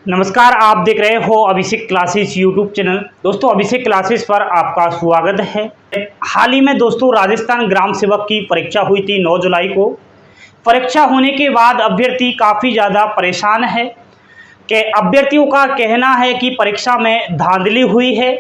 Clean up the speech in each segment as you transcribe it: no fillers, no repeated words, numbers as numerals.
नमस्कार, आप देख रहे हो अभिषेक क्लासेस यूट्यूब चैनल। दोस्तों, अभिषेक क्लासेस पर आपका स्वागत है। हाल ही में दोस्तों राजस्थान ग्राम सेवक की परीक्षा हुई थी 9 जुलाई को। परीक्षा होने के बाद अभ्यर्थी काफ़ी ज़्यादा परेशान है कि अभ्यर्थियों का कहना है कि परीक्षा में धांधली हुई है।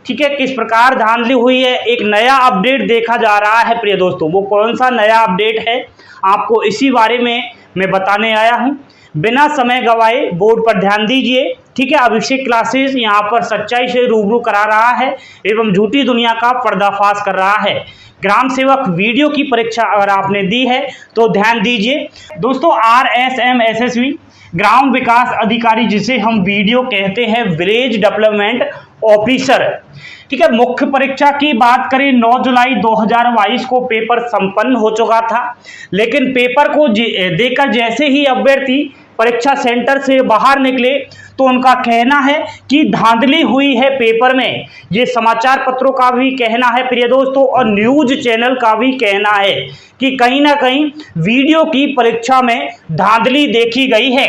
ठीक है, किस प्रकार धांधली हुई है, एक नया अपडेट देखा जा रहा है। प्रिय दोस्तों, वो कौन सा नया अपडेट है, आपको इसी बारे में मैं बताने आया हूँ। बिना समय गवाए बोर्ड पर ध्यान दीजिए। ठीक है, अभिषेक क्लासेस यहाँ पर सच्चाई से रूबरू करा रहा है एवं झूठी दुनिया का पर्दाफाश कर रहा है। ग्राम सेवक वीडियो की परीक्षा अगर आपने दी है तो ध्यान दीजिए। दोस्तों, RSM-SSV ग्राम विकास अधिकारी, जिसे हम वीडियो कहते हैं, विलेज डेवलपमेंट ऑफिसर। ठीक है, मुख्य परीक्षा की बात करें 9 जुलाई 2022 को पेपर संपन्न हो चुका था, लेकिन पेपर को देकर जैसे ही अभ्यर्थी परीक्षा सेंटर से बाहर निकले तो उनका कहना है कि धांधली हुई है पेपर में। ये समाचार पत्रों का भी कहना है प्रिय दोस्तों, और न्यूज चैनल का भी कहना है कि कहीं ना कहीं वीडियो की परीक्षा में धांधली देखी गई है।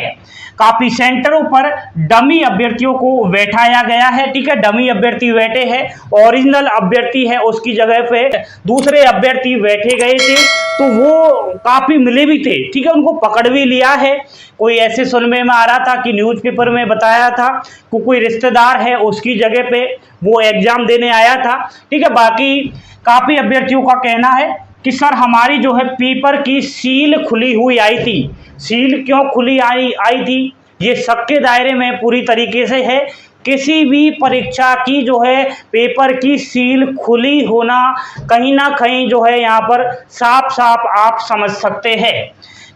काफ़ी सेंटरों पर डमी अभ्यर्थियों को बैठाया गया है। ठीक है, डमी अभ्यर्थी बैठे हैं, ओरिजिनल अभ्यर्थी है उसकी जगह पे दूसरे अभ्यर्थी बैठे गए थे, तो वो काफ़ी मिले भी थे। ठीक है, उनको पकड़ भी लिया है। कोई ऐसे सुनने में आ रहा था कि न्यूज़पेपर में बताया था कि कोई रिश्तेदार है उसकी जगह पे वो एग्ज़ाम देने आया था। ठीक है, बाकी काफ़ी अभ्यर्थियों का कहना है कि सर हमारी जो है पेपर की सील खुली हुई आई थी। सील क्यों खुली आई थी, ये शक के दायरे में पूरी तरीके से है। किसी भी परीक्षा की जो है पेपर की सील खुली होना कहीं ना कहीं जो है यहाँ पर साफ साफ आप समझ सकते हैं।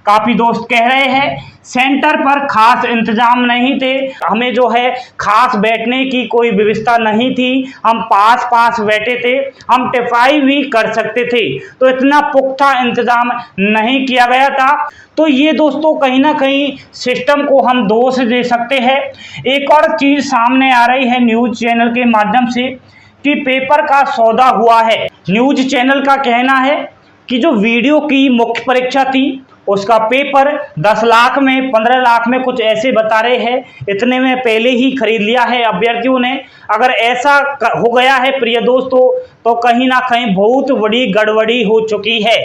काफ़ी दोस्त कह रहे हैं सेंटर पर खास इंतजाम नहीं थे, हमें जो है खास बैठने की कोई व्यवस्था नहीं थी, हम पास बैठे थे, हम टिफाई भी कर सकते थे, तो इतना पुख्ता इंतजाम नहीं किया गया था। तो ये दोस्तों कहीं ना कहीं सिस्टम को हम दोष दे सकते हैं। एक और चीज़ सामने आ रही है न्यूज़ चैनल के माध्यम से कि पेपर का सौदा हुआ है। न्यूज़ चैनल का कहना है कि जो वीडियो की मुख्य परीक्षा थी उसका पेपर 10 लाख में 15 लाख में कुछ ऐसे बता रहे हैं, इतने में पहले ही खरीद लिया है अभ्यर्थियों ने। अगर ऐसा हो गया है प्रिय दोस्तों तो कहीं ना कहीं बहुत बड़ी गड़बड़ी हो चुकी है।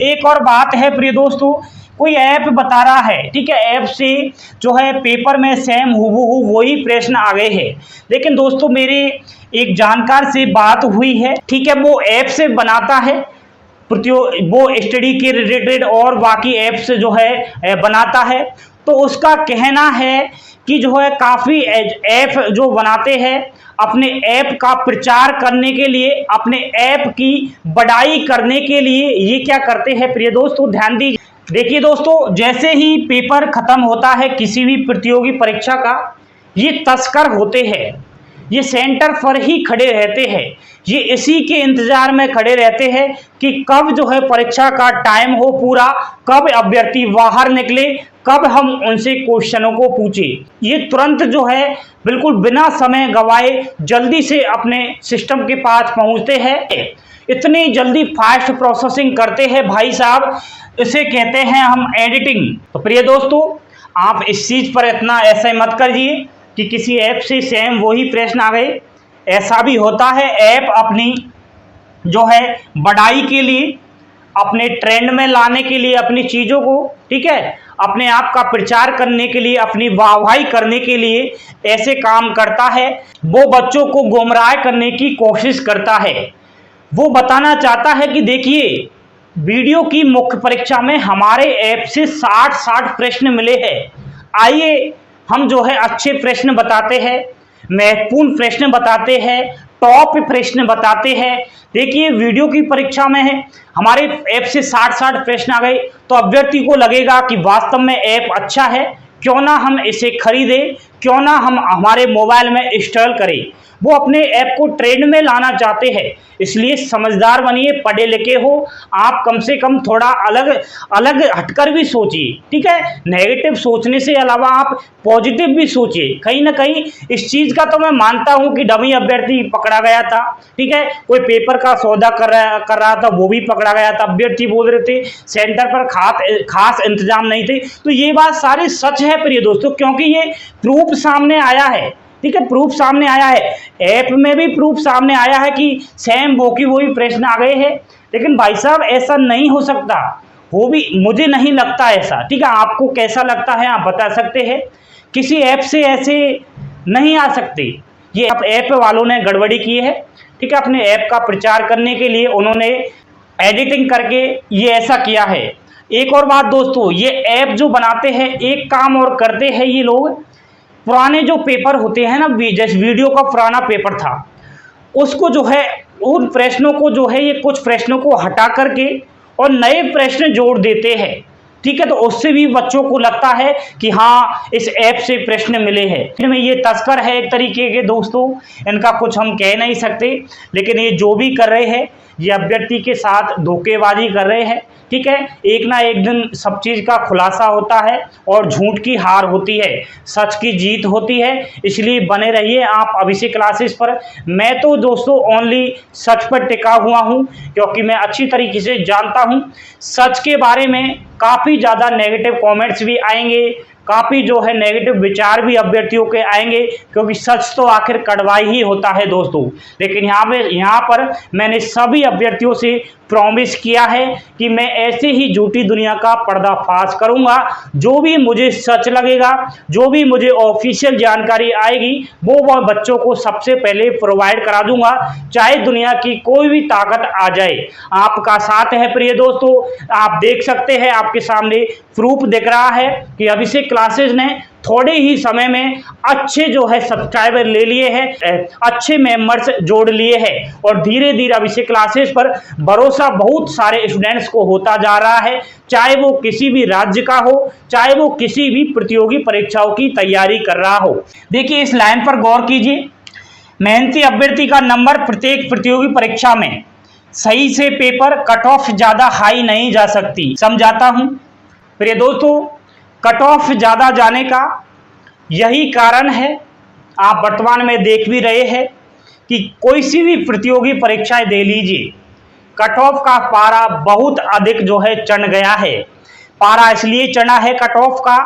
एक और बात है प्रिय दोस्तों, कोई ऐप बता रहा है, ठीक है, ऐप से जो है पेपर में सेम हूबहू वही प्रश्न आ गए हैं। लेकिन दोस्तों मेरे एक जानकार से बात हुई है, ठीक है, वो ऐप से बनाता है वो स्टडी के रिलेटेड और बाकी ऐप्स जो है बनाता है, तो उसका कहना है कि जो है काफ़ी ऐप जो बनाते हैं अपने ऐप का प्रचार करने के लिए, अपने ऐप की बड़ाई करने के लिए ये क्या करते हैं प्रिय दोस्तों, ध्यान दीजिए। देखिए दोस्तों, जैसे ही पेपर खत्म होता है किसी भी प्रतियोगी परीक्षा का, ये तस्कर होते हैं, ये सेंटर पर ही खड़े रहते हैं, ये इसी के इंतजार में खड़े रहते हैं कि कब जो है परीक्षा का टाइम हो पूरा, कब अभ्यर्थी बाहर निकले, कब हम उनसे क्वेश्चनों को पूछे। ये तुरंत जो है बिल्कुल बिना समय गवाए जल्दी से अपने सिस्टम के पास पहुंचते हैं। इतनी जल्दी फास्ट प्रोसेसिंग करते हैं भाई साहब, इसे कहते हैं हम एडिटिंग। तो प्रिय दोस्तों, आप इस चीज़ पर इतना ऐसा मत करिए कि किसी ऐप से सेम वही प्रश्न आ गए। ऐसा भी होता है, ऐप अपनी जो है बढ़ाई के लिए, अपने ट्रेंड में लाने के लिए, अपनी चीज़ों को, ठीक है, अपने आप का प्रचार करने के लिए, अपनी वाहवाही करने के लिए ऐसे काम करता है। वो बच्चों को गुमराह करने की कोशिश करता है। वो बताना चाहता है कि देखिए वीडियो की मुख्य परीक्षा में हमारे ऐप से 60 प्रश्न मिले हैं, आइए हम जो है अच्छे प्रश्न बताते हैं, महत्वपूर्ण प्रश्न बताते हैं, टॉप प्रश्न बताते हैं। देखिए वीडियो की परीक्षा में है हमारे ऐप से 60 प्रश्न आ गए, तो अभ्यर्थी को लगेगा कि वास्तव में ऐप अच्छा है, क्यों ना हम इसे खरीदें, क्यों ना हम हमारे मोबाइल में इंस्टॉल करें। वो अपने ऐप को ट्रेंड में लाना चाहते हैं। इसलिए समझदार बनिए, पढ़े लिखे हो आप, कम से कम थोड़ा अलग अलग हटकर भी सोचिए, ठीक है। नेगेटिव सोचने से अलावा आप पॉजिटिव भी सोचिए। कहीं ना कहीं इस चीज़ का तो मैं मानता हूं कि डमी अभ्यर्थी पकड़ा गया था, ठीक है। कोई पेपर का सौदा कर रहा था, वो भी पकड़ा गया था। अभ्यर्थी बोल रहे थे सेंटर पर खास इंतजाम नहीं थे। तो ये बात सारी सच है प्रिय दोस्तों, क्योंकि ये प्रूफ सामने आया है, ठीक है। प्रूफ सामने आया है, ऐप में भी प्रूफ सामने आया है कि सेम वो की वही प्रश्न आ गए हैं। लेकिन भाई साहब ऐसा नहीं हो सकता, वो भी मुझे नहीं लगता ऐसा, ठीक है। आपको कैसा लगता है आप बता सकते हैं। किसी ऐप से ऐसे नहीं आ सकते, ये ऐप वालों ने गड़बड़ी की है, ठीक है। अपने ऐप का प्रचार करने के लिए उन्होंने एडिटिंग करके ये ऐसा किया है। एक और बात दोस्तों, ये ऐप जो बनाते हैं एक काम और करते हैं ये लोग, पुराने जो पेपर होते हैं ना, जैसे वीडियो का पुराना पेपर था, उसको जो है उन प्रश्नों को जो है ये कुछ प्रश्नों को हटा करके और नए प्रश्न जोड़ देते हैं, ठीक है। तो उससे भी बच्चों को लगता है कि हाँ इस ऐप से प्रश्न मिले हैं। इनमें ये तस्कर है एक तरीके के दोस्तों, इनका कुछ हम कह नहीं सकते। लेकिन ये जो भी कर रहे हैं, ये अभ्यर्थी के साथ धोखेबाजी कर रहे हैं, ठीक है। एक ना एक दिन सब चीज़ का खुलासा होता है और झूठ की हार होती है, सच की जीत होती है। इसलिए बने रहिए आप अभिषेक क्लासेस पर। मैं तो दोस्तों ओनली सच पर टिका हुआ हूँ, क्योंकि मैं अच्छी तरीके से जानता हूँ सच के बारे में। काफ़ी ज़्यादा नेगेटिव कमेंट्स भी आएंगे, काफ़ी जो है नेगेटिव विचार भी अभ्यर्थियों के आएंगे, क्योंकि सच तो आखिर कड़वा ही होता है दोस्तों। लेकिन यहाँ पर मैंने सभी अभ्यर्थियों से प्रॉमिस किया है कि मैं ऐसे ही झूठी दुनिया का पर्दाफाश करूंगा। जो भी मुझे सच लगेगा, जो भी मुझे ऑफिशियल जानकारी आएगी, वो बच्चों को सबसे पहले प्रोवाइड करा दूंगा, चाहे दुनिया की कोई भी ताकत आ जाए। आपका साथ है प्रिय दोस्तों, आप देख सकते हैं, आपके सामने प्रूफ दिख रहा है कि अभिषेक क्लासेस ने थोड़े ही समय में अच्छे जो है सब्सक्राइबर ले लिए हैं, अच्छे मेंबर्स जोड़ लिए हैं, और धीरे धीरे अभिषेक क्लासेस पर भरोसा बहुत सारे स्टूडेंट्स को होता जा रहा है, चाहे वो किसी भी राज्य का हो, चाहे वो किसी भी प्रतियोगी परीक्षाओं की तैयारी कर रहा हो। देखिए इस लाइन पर गौर कीजिए, मेहनती अभ्यर्थी का नंबर प्रत्येक प्रतियोगी परीक्षा में सही से पेपर कट ऑफ ज्यादा हाई नहीं जा सकती। समझाता हूं प्रिय दोस्तों, कट ऑफ ज़्यादा जाने का यही कारण है, आप वर्तमान में देख भी रहे हैं कि कोई सी भी प्रतियोगी परीक्षाएं दे लीजिए, कट ऑफ का पारा बहुत अधिक जो है चढ़ गया है। पारा इसलिए चढ़ा है कट ऑफ का,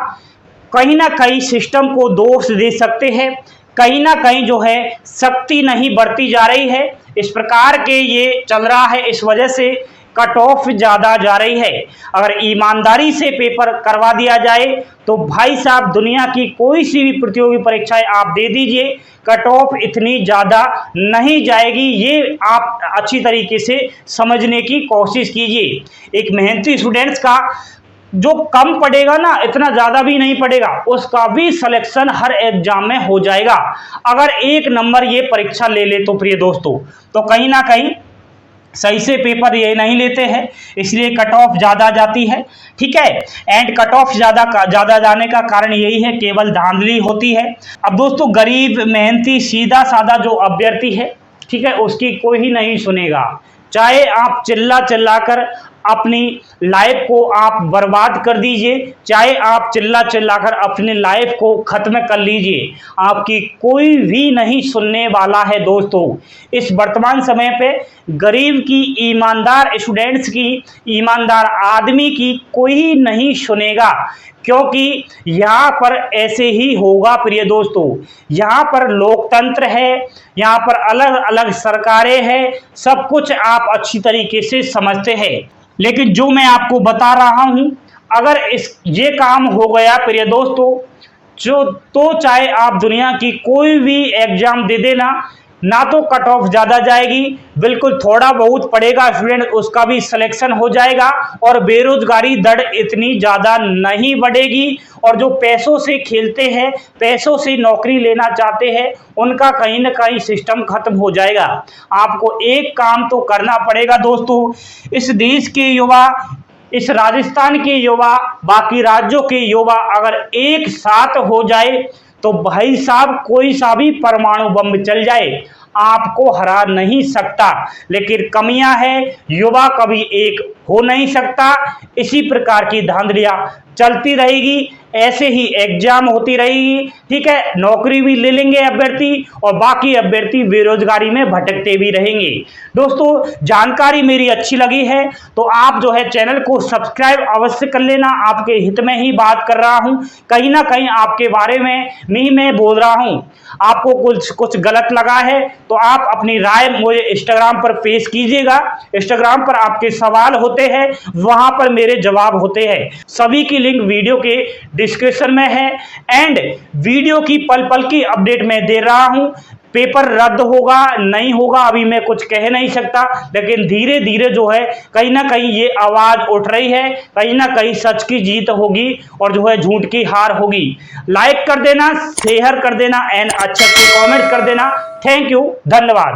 कहीं ना कहीं सिस्टम को दोष दे सकते हैं, कहीं ना कहीं जो है सख्ती नहीं बढ़ती जा रही है, इस प्रकार के ये चल रहा है। इस वजह से कट ऑफ ज़्यादा जा रही है। अगर ईमानदारी से पेपर करवा दिया जाए तो भाई साहब दुनिया की कोई सी भी प्रतियोगी परीक्षाएं आप दे दीजिए, कट ऑफ इतनी ज़्यादा नहीं जाएगी। ये आप अच्छी तरीके से समझने की कोशिश कीजिए। एक मेहनती स्टूडेंट्स का जो कम पड़ेगा ना, इतना ज़्यादा भी नहीं पड़ेगा, उसका भी सिलेक्शन हर एग्जाम में हो जाएगा अगर एक नंबर ये परीक्षा ले ले तो प्रिय दोस्तों। तो कहीं ना कहीं सही से पेपर ये नहीं लेते हैं, इसलिए कट ऑफ ज़्यादा जाती है, ठीक है। एंड कट ऑफ ज़्यादा जाने का कारण यही है, केवल धांधली होती है। अब दोस्तों गरीब मेहनती सीधा साधा जो अभ्यर्थी है, ठीक है, उसकी कोई ही नहीं सुनेगा। चाहे आप चिल्ला कर अपनी लाइफ को आप बर्बाद कर दीजिए, चाहे आप चिल्ला कर अपनी लाइफ को ख़त्म कर लीजिए, आपकी कोई भी नहीं सुनने वाला है दोस्तों। इस वर्तमान समय पे गरीब की, ईमानदार स्टूडेंट्स की, ईमानदार आदमी की कोई नहीं सुनेगा, क्योंकि यहाँ पर ऐसे ही होगा प्रिय दोस्तों। यहाँ पर लोकतंत्र है, यहाँ पर अलग अलग सरकारें हैं, सब कुछ आप अच्छी तरीके से समझते हैं। लेकिन जो मैं आपको बता रहा हूँ, अगर ये काम हो गया प्रिय दोस्तों, तो चाहे आप दुनिया की कोई भी एग्जाम दे देना, ना तो कट ऑफ ज़्यादा जाएगी, बिल्कुल थोड़ा बहुत पड़ेगा स्टूडेंट, उसका भी सिलेक्शन हो जाएगा, और बेरोजगारी दर इतनी ज़्यादा नहीं बढ़ेगी। और जो पैसों से खेलते हैं, पैसों से नौकरी लेना चाहते हैं, उनका कहीं ना कहीं सिस्टम खत्म हो जाएगा। आपको एक काम तो करना पड़ेगा दोस्तों, इस देश के युवा, इस राजस्थान के युवा, बाकी राज्यों के युवा अगर एक साथ हो जाए तो भाई साहब कोई सा भी परमाणु बम चल जाए आपको हरा नहीं सकता। लेकिन कमियां है, युवा कभी एक हो नहीं सकता। इसी प्रकार की धांधलियां चलती रहेगी, ऐसे ही एग्जाम होती रहेगी, ठीक है। नौकरी भी ले लेंगे अभ्यर्थी और बाकी अभ्यर्थी बेरोजगारी में भटकते भी रहेंगे। दोस्तों जानकारी मेरी अच्छी लगी है तो आप जो है चैनल को सब्सक्राइब अवश्य कर लेना। आपके हित में ही बात कर रहा हूं, कहीं ना कहीं आपके बारे में ही मैं बोल रहा हूं। आपको कुछ गलत लगा है तो आप अपनी राय मुझे इंस्टाग्राम पर पेश कीजिएगा। इंस्टाग्राम पर आपके सवाल होते हैं, वहां पर मेरे जवाब होते हैं। सभी की लिंक वीडियो के डिस्क्रिप्शन में है। एंड वीडियो की पल पल की अपडेट मैं दे रहा हूं। पेपर रद्द होगा नहीं होगा अभी मैं कुछ कह नहीं सकता, लेकिन धीरे धीरे जो है कहीं ना कहीं ये आवाज उठ रही है, कहीं ना कहीं सच की जीत होगी और जो है झूठ की हार होगी। लाइक कर देना, शेयर कर देना एंड अच्छा से कमेंट कर देना। थैंक यू, धन्यवाद।